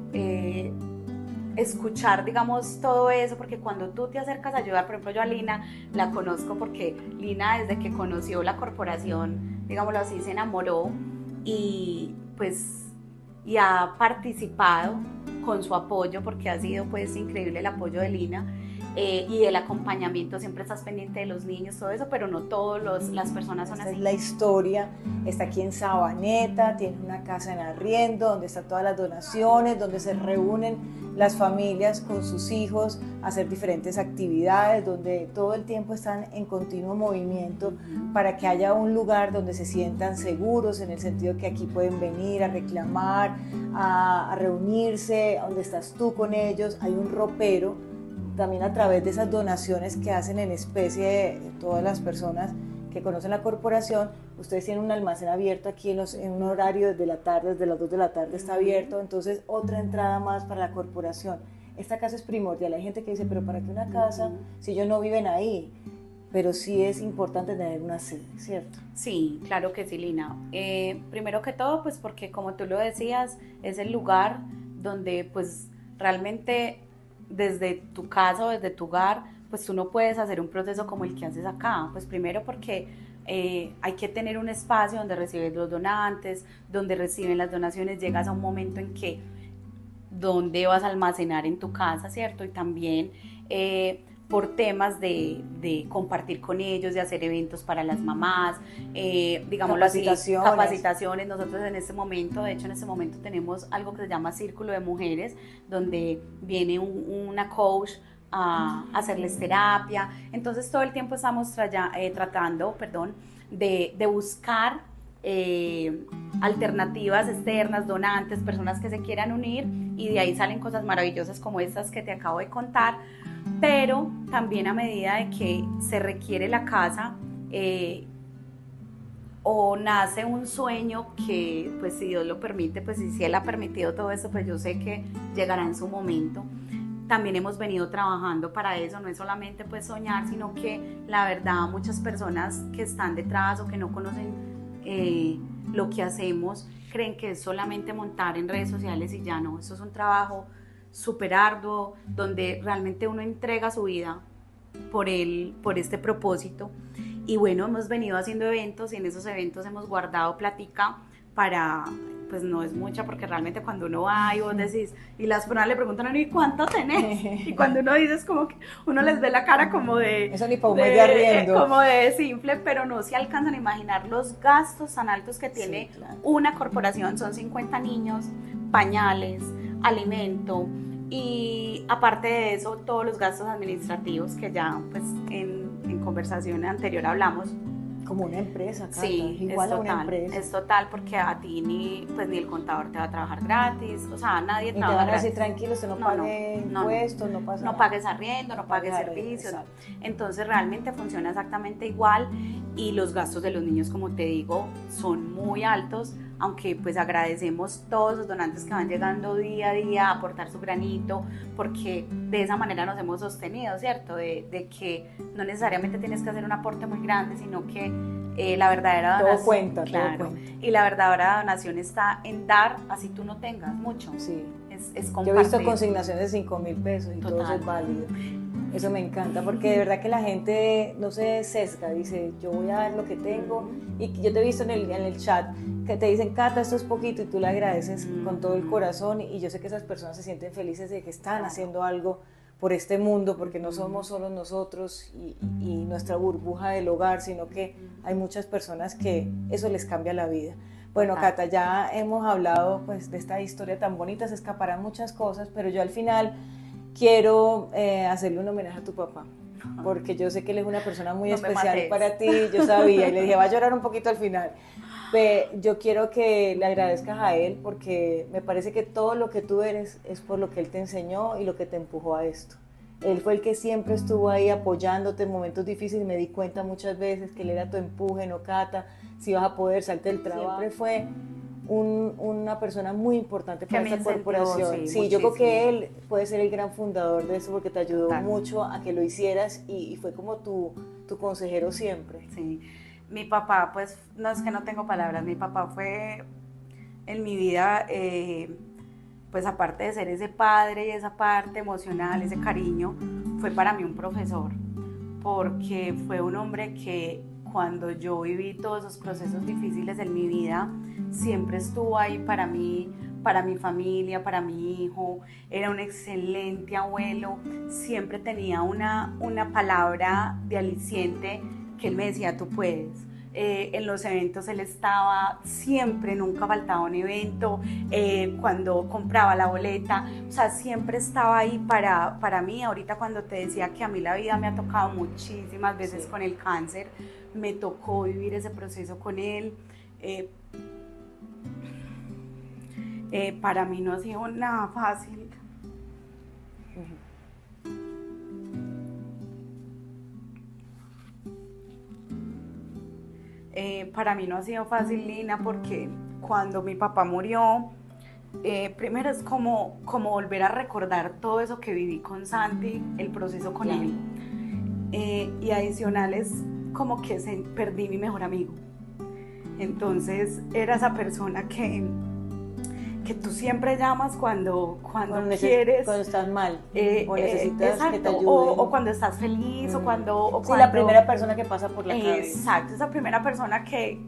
escuchar, digamos, todo eso, porque cuando tú te acercas a ayudar, por ejemplo, yo a Lina la conozco porque Lina, desde que conoció la corporación, digámoslo así, se enamoró y pues y ha participado con su apoyo, porque ha sido pues increíble el apoyo de Lina. y el acompañamiento, siempre estás pendiente de los niños, todo eso, pero no todas las personas son Esta así. es la historia, está aquí en Sabaneta, tiene una casa en arriendo, donde están todas las donaciones, donde se reúnen las familias con sus hijos a hacer diferentes actividades, donde todo el tiempo están en continuo movimiento para que haya un lugar donde se sientan seguros, en el sentido que aquí pueden venir a reclamar, a reunirse, donde estás tú con ellos, hay un ropero. También a través de esas donaciones que hacen en especie todas las personas que conocen la corporación, ustedes tienen un almacén abierto aquí en un horario desde la tarde, desde las 2 de la tarde está abierto, entonces otra entrada más para la corporación. Esta casa es primordial, hay gente que dice, pero ¿para qué una casa si ellos no viven ahí? Pero sí es importante tener una sede, ¿cierto? Sí, claro que sí, Lina. Primero que todo, pues porque como tú lo decías, es el lugar donde pues realmente desde tu casa o desde tu hogar, pues tú no puedes hacer un proceso como el que haces acá. Pues primero porque hay que tener un espacio donde recibes los donantes, donde reciben las donaciones, llegas a un momento en que donde vas a almacenar en tu casa, ¿cierto? Y también por temas de compartir con ellos, de hacer eventos para las mamás, digámoslo así, capacitaciones. Nosotros en este momento, de hecho en este momento tenemos algo que se llama Círculo de Mujeres, donde viene una coach a hacerles terapia. Entonces todo el tiempo estamos tratando de buscar alternativas externas, donantes, personas que se quieran unir, y de ahí salen cosas maravillosas como estas que te acabo de contar. Pero también a medida de que se requiere la casa o nace un sueño que, pues si Dios lo permite, pues si Él ha permitido todo esto, pues yo sé que llegará en su momento. También hemos venido trabajando para eso, no es solamente pues soñar, sino que la verdad muchas personas que están detrás o que no conocen lo que hacemos creen que es solamente montar en redes sociales y ya no. Eso es un trabajo súper arduo, donde realmente uno entrega su vida por este propósito. Y bueno, hemos venido haciendo eventos y en esos eventos hemos guardado plática para, pues no es mucha, porque realmente cuando uno va y vos decís, y las personas le preguntan a uno, ¿y cuánto tenés? Y cuando uno dice, es como que uno les ve la cara como de... Eso ni para un mes de arriendo. Como de simple, pero no se alcanzan a imaginar los gastos tan altos que tiene una corporación. Son 50 niños, pañales, alimento, y aparte de eso, todos los gastos administrativos que ya pues en conversación anterior hablamos. Como una empresa, Cata. Sí, igual es a total, una empresa. es total, porque a ti ni el contador te va a trabajar gratis, o sea, nadie y trabaja te van a gratis. decir, tranquilo, usted no pague impuestos, no pasa nada. No pagues arriendo, no pagues servicios. Exacto. Entonces realmente funciona exactamente igual, y los gastos de los niños, como te digo, son muy altos, aunque pues agradecemos todos los donantes que van llegando día a día a aportar su granito, porque de esa manera nos hemos sostenido, ¿cierto? De que no necesariamente tienes que hacer un aporte muy grande, sino que la verdadera donación... Todo cuenta, claro, todo cuenta. Y la verdadera donación está en dar, así tú no tengas mucho. Sí. Es compartir. Yo he visto consignaciones de 5.000 pesos y todo eso es válido. Eso me encanta, porque de verdad que la gente no se sesga, dice, yo voy a dar lo que tengo, y yo te he visto en el chat que te dicen, Cata, esto es poquito, y tú le agradeces con todo el corazón, y yo sé que esas personas se sienten felices de que están haciendo algo por este mundo, porque no somos solo nosotros y nuestra burbuja del hogar, sino que hay muchas personas que eso les cambia la vida. Bueno, Cata, ya hemos hablado pues de esta historia tan bonita, se escaparán muchas cosas, pero yo al final quiero hacerle un homenaje a tu papá, porque yo sé que él es una persona muy especial para ti, yo sabía, y le dije, va a llorar un poquito al final. Yo quiero que le agradezcas a él, porque me parece que todo lo que tú eres es por lo que él te enseñó y lo que te empujó a esto. Él fue el que siempre estuvo ahí apoyándote en momentos difíciles, y me di cuenta muchas veces que él era tu empuje, no, Cata, si vas a poder, salte del trabajo. Siempre fue una persona muy importante para esta corporación. Sí, yo creo que él puede ser el gran fundador de eso, porque te ayudó mucho a que lo hicieras, y fue como tu consejero siempre. Sí, mi papá, pues, no es que no tengo palabras, mi papá fue en mi vida, pues aparte de ser ese padre y esa parte emocional, ese cariño, fue para mí un profesor, porque fue un hombre que cuando yo viví todos esos procesos difíciles en mi vida, siempre estuvo ahí para mí, para mi familia, para mi hijo, era un excelente abuelo, siempre tenía una palabra de aliciente que él me decía, tú puedes. En los eventos él estaba siempre, nunca faltaba un evento, cuando compraba la boleta, o sea, siempre estaba ahí para mí. Ahorita cuando te decía que a mí la vida me ha tocado muchísimas veces sí. Con el cáncer, me tocó vivir ese proceso con él. Para mí no ha sido nada fácil. Para mí no ha sido fácil, Lina, porque cuando mi papá murió, primero es como volver a recordar todo eso que viví con Santi, el proceso con él. Y adicional es como que perdí mi mejor amigo. Entonces era esa persona que tú siempre llamas cuando quieres. Cuando estás mal o necesitas exacto, que te ayuden. O cuando estás feliz o cuando... Sí, la primera persona que pasa por la cabeza. Exacto, esa primera persona que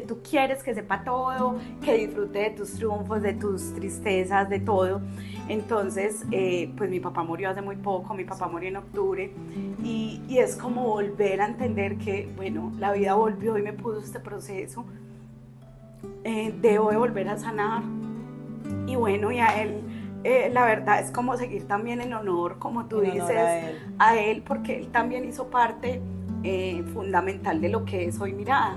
tú quieres que sepa todo, que disfrute de tus triunfos, de tus tristezas, de todo. Entonces, pues mi papá murió hace muy poco, mi papá murió en octubre y es como volver a entender que, bueno, la vida volvió y me puso este proceso. Debo de volver a sanar y bueno, y a él la verdad es como seguir también en honor, como tú dices, a él, porque él también hizo parte fundamental de lo que es Hoy Mirada.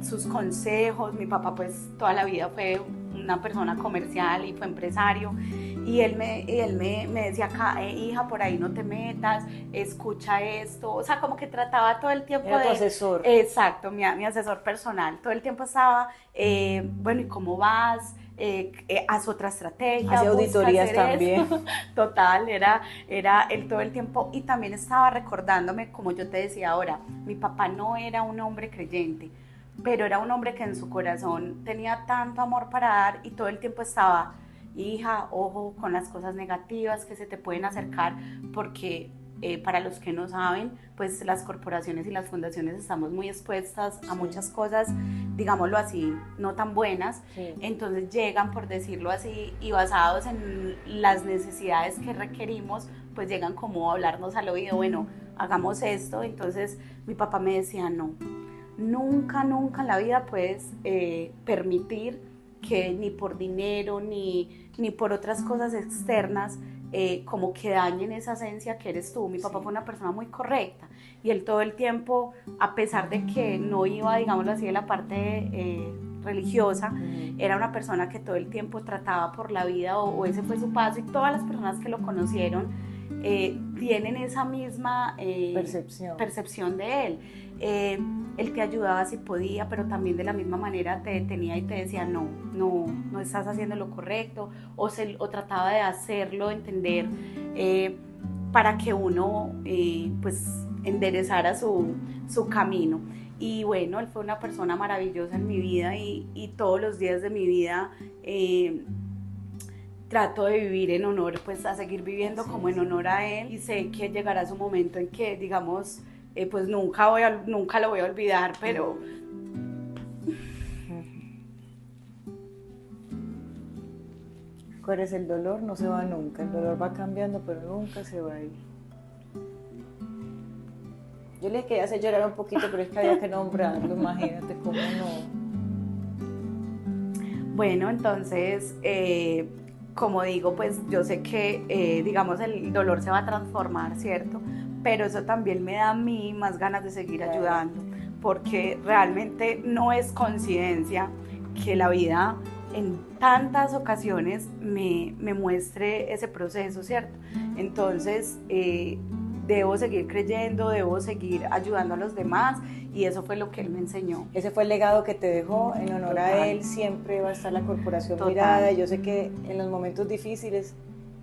Sus consejos, mi papá pues toda la vida fue una persona comercial y fue empresario y él me decía, hija, por ahí no te metas, escucha esto, o sea, como que trataba todo el tiempo Era tu asesor. Exacto, mi asesor personal, todo el tiempo estaba, bueno, ¿y cómo vas? Haz otra estrategia. Hacía auditorías también. Total, era él todo el tiempo y también estaba recordándome, como yo te decía ahora, mi papá no era un hombre creyente, pero era un hombre que en su corazón tenía tanto amor para dar y todo el tiempo estaba, hija, ojo con las cosas negativas que se te pueden acercar, porque para los que no saben, pues las corporaciones y las fundaciones estamos muy expuestas a muchas cosas, digámoslo así, no tan buenas, sí. Entonces llegan, por decirlo así, y basados en las necesidades que requerimos, pues llegan como a hablarnos al oído, bueno, hagamos esto. Entonces mi papá me decía, no, nunca en la vida puedes permitir que ni por dinero ni por otras cosas externas como que dañen esa esencia que eres tú. Mi papá fue una persona muy correcta y él todo el tiempo, a pesar de que no iba, digámoslo así, de la parte religiosa, era una persona que todo el tiempo trataba por la vida o ese fue su paso y todas las personas que lo conocieron tienen esa misma percepción de él. Él te ayudaba si podía, pero también de la misma manera te detenía y te decía no estás haciendo lo correcto, o trataba de hacerlo entender para que uno pues enderezara su camino. Y bueno, él fue una persona maravillosa en mi vida y todos los días de mi vida trato de vivir en honor, pues a seguir viviendo como en honor a él, y sé que llegará su momento en que, digamos, pues nunca lo voy a olvidar, pero... ¿Cuál es el dolor? No se va nunca, el dolor va cambiando, pero nunca se va a ir. Yo le quería hacer llorar un poquito, pero es que había que nombrarlo, imagínate cómo no. Bueno, entonces... como digo, pues yo sé que, digamos, el dolor se va a transformar, ¿cierto? Pero eso también me da a mí más ganas de seguir ayudando, porque realmente no es coincidencia que la vida en tantas ocasiones me muestre ese proceso, ¿cierto? Entonces, debo seguir creyendo, debo seguir ayudando a los demás, y eso fue lo que él me enseñó. Ese fue el legado que te dejó. En honor Total. A él siempre va a estar la Corporación Total. Mirada. Yo sé que en los momentos difíciles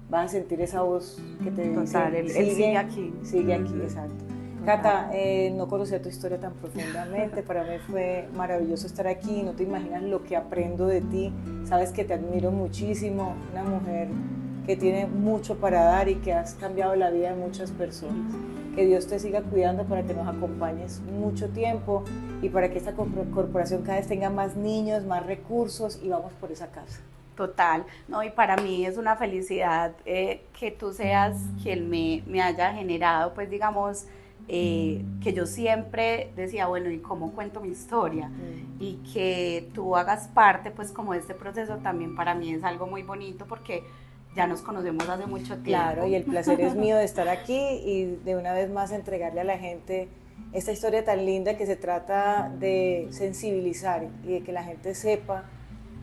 vas a sentir esa voz que te Total, dice, él sigue aquí. Sigue aquí, exacto. Total. Cata, no conocía tu historia tan profundamente, para mí fue maravilloso estar aquí, no te imaginas lo que aprendo de ti, sabes que te admiro muchísimo, una mujer que tiene mucho para dar y que has cambiado la vida de muchas personas. Que Dios te siga cuidando para que nos acompañes mucho tiempo y para que esta corporación cada vez tenga más niños, más recursos y vamos por esa casa. Total, no, y para mí es una felicidad que tú seas quien me haya generado, pues digamos, que yo siempre decía, bueno, ¿y cómo cuento mi historia? Y que tú hagas parte, pues como de este proceso también para mí es algo muy bonito porque ya nos conocemos hace mucho Claro, tiempo. y el placer es mío de estar aquí y de una vez más entregarle a la gente esta historia tan linda que se trata de sensibilizar y de que la gente sepa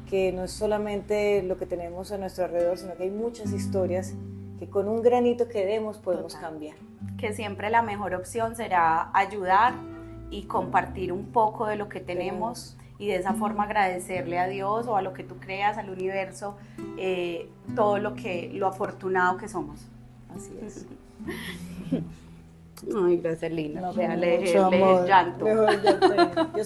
que no es solamente lo que tenemos a nuestro alrededor, sino que hay muchas historias que con un granito que demos podemos Total. cambiar. Que siempre la mejor opción será ayudar y compartir un poco de lo que tenemos y de esa forma agradecerle a Dios o a lo que tú creas, al universo, todo lo afortunado que somos. Así es. Ay, gracias, Lina. No, Vea, con le mucho dejé el amor. llanto. Mejor llanto.